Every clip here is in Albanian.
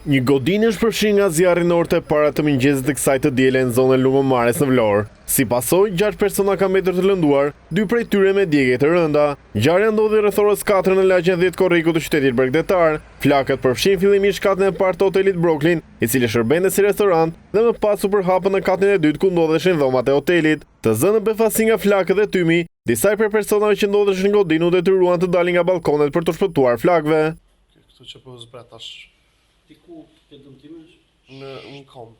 Një godinë është përfshirë nga zjarri norte para të mëngjesit të kësaj të diele në zonën Lungëmarrës në Vlorë. Si pasojë, 6 persona kanë mbetur të lënduar, 2 prej tyre me djegje të rënda. Ngjarja ndodhi rreth orës 4 në lagjen 10 korriku të qytetit bregdetar. Flakët përfshin fillimisht katin e parë të hotelit Brooklyn, i cili shërbente si restorant, dhe më pas u përhapën në katin e dytë ku ndodheshin dhomat e hotelit. Të zënë befasi nga flakët dhe tymi, disa prej personave që ndodheshin në godinë u detyruan të dalin nga balkonet për të shpëtuar flakëve. Kështu që po zbret tash. Në kom.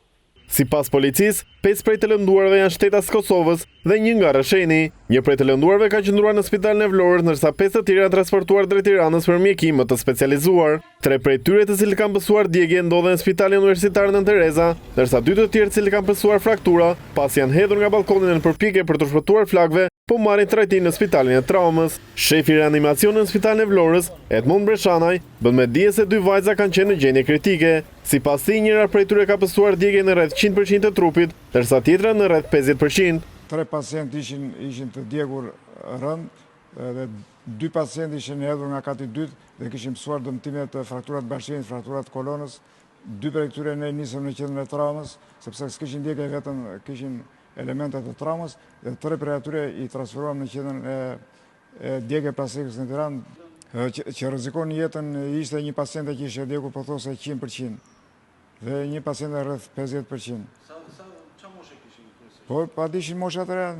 Sipas policisë, 5 prej të lënduarve janë shtetas Kosovës dhe 1 nga Rresheni. Një prej të lënduarve ka qëndruar në spitalin e Vlorës, ndërsa 5 të tjerë janë transportuar drejt Tiranës për mjekim më të specializuar. 3 prej tyre të cilët kanë pësuar djegje ndodhen në spitalin universitar Nën Tereza, ndërsa 2 të tjerë të cilët kanë pësuar fraktura, pas janë hedhur nga balkoni në përpjekje për të shpëtuar flakëve, po marrin trajtim në spitalin e traumës. Shefi reanimacion në spitalin e Vlorës, Edmond Breshanaj, bën me dije se 2 vajza kanë qenë në gjendje kritike. Sipas tij, njëra prej tyre ka pësuar djegje në rreth 100% të trupit, ndërsa tjetra në rreth 50%. 3 pacientë ishin të djegur rënd, dhe 2 pacientë ishin hedhur nga kati dytë dhe kishin pësuar dëmtime të frakturat bashkërinit, frakturat kolonës. 2 prej këtyre ne nisëm në qendrën e traumës, sepse s'kishin djegje vetëm, kishin elementet të traumës, dhe 3 prej atyre i transferuam në qendrën e djegje plastikës në Tiranë, që rrezikon jetën. Ishte një paciente që ishte djegur pothuajse 100%, dhe një paciente rreth 50%. Qa moshe kishin? Po, pa dishin moshat reja,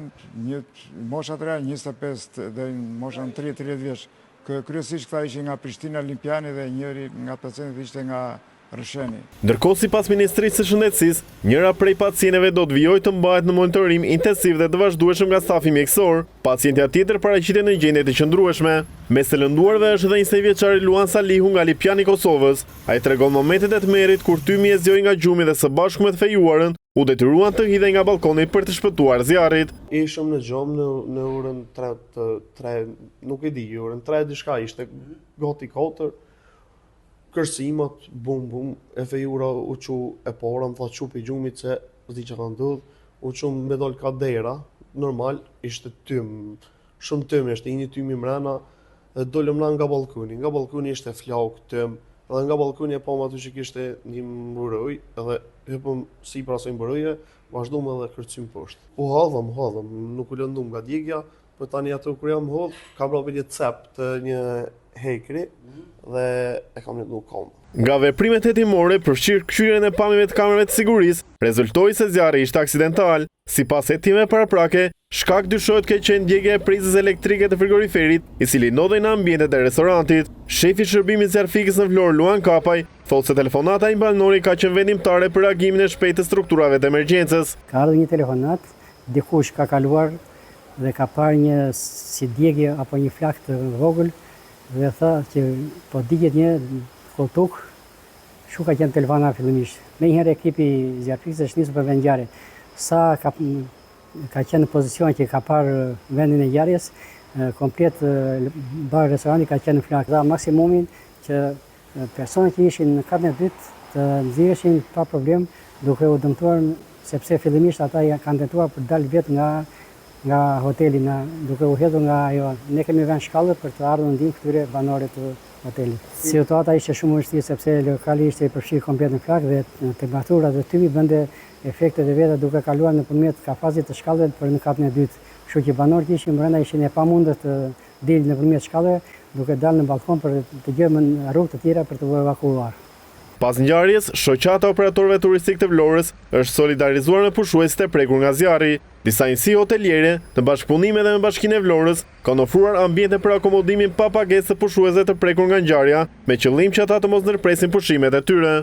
25 dhe moshën 30 vjeç. Kryesisht këta ishin nga Prishtina, Olimpiani, dhe njëri nga pacientët ishte nga Rresheni. Ndërkohë, sipas Ministrisë së Shëndetësisë, njëra prej pacientëve do të vijojë të mbahet në monitorim intensiv dhe të vazhdueshëm nga stafi mjekësor. Pacientja tjetër paraqitet në gjendje të qëndrueshme. Mes të lënduarve është edhe 21 vjeçari Luan Salihu nga Lipiani i Kosovës. Ai tregon momentet e tmerrit kur tymi e zgjoi nga gjumi dhe së bashku me të fejuarën u detyruan të hidhen nga balkoni për të shpëtuar zjarrit. Ishëm në gjomë në orën 3, nuk e di, orën 3 diçka ishte, gati 4. Kërsimat, bum, e fejura u që e para, më tha që për gjumit se zdi që ka ndodhë, u që me dal ka dera, normal, ishte tym, shumë tym, ishte një tymi mrena, dhe dollëm na nga balkoni ishte flak, tym, edhe nga balkoni e pam aty që kishte një mburoj, edhe hypëm si pra së mburoje, vazhdojmë edhe kërcim poshtë. U hadhëm, nuk u lëndum nga djegja, për tani ato kur jam hodh, kam prapi një cep të një hekri dhe e kam lëndu kom. Nga veprimet hetimore, përfshirë këshyrjen e pamjeve të kamerave të sigurisë, rezultoi se zjarri ishte aksidental. Sipas hetimeve paraprake, shkak dyshohet ke qenë djegja e prizës elektrike të frigoriferit, i cili ndodhej në ambientet e restorantit. Shefi i shërbimit zjarfikës në Vlorë, Luan Kapaj, thotë se telefonata i banori ka qenë vendimtare për reagimin e shpejtë të strukturave të emergjencës. Ka ardhur një telefonat, dikush ka kaluar dhe ka parë një si djegje apo një flak të vogël, dhe tha që po digjet një koltuk, shu ka qenë telefona fillimisht. Me njëherë ekipi zjarfikës është nisur për vend ngjarje. Sa ka qenë në pozicion që ka parë vendin e ngjarjes, komplet bar restoranti ka qenë në flak. Dha maksimumin që personat që ishin në katën e dytë të nxirreshin pa problem, duke u dëmtuar, sepse fillimisht ata kanë tentuar për dalë vetë nga hoteli, duke u hedhur nga ajo. Ne kemi vënë shkallët për të ardhur ndihmë këtyre banorëve të hotelit. Situata ishte shumë e vështirë sepse lokali ishte i përfshirë komplet në flak dhe temperaturat dhe tymi bënte efektet e veta duke kaluar nëpërmjet kafazit të shkallëve për në katën e dytë. Kështu që banorët që ishin brenda ishin e pamundur të dilin nëpërmjet shkallëve duke dalë në balkon për të gjetur në rrugë të tjera për të evakuuar. Pas ngjarjes, shoqata e operatorëve turistik të Vlorës është solidarizuar me pushuesit e prekur nga zjarri. Disa njësi hoteliere, në bashkëpunim edhe me Bashkinë e Vlorës, kanë ofruar ambiente për akomodimin pa pagesë të pushuesve të prekur nga ngjarja, me qëllim që ata të mos ndërpresin pushimet e tyre.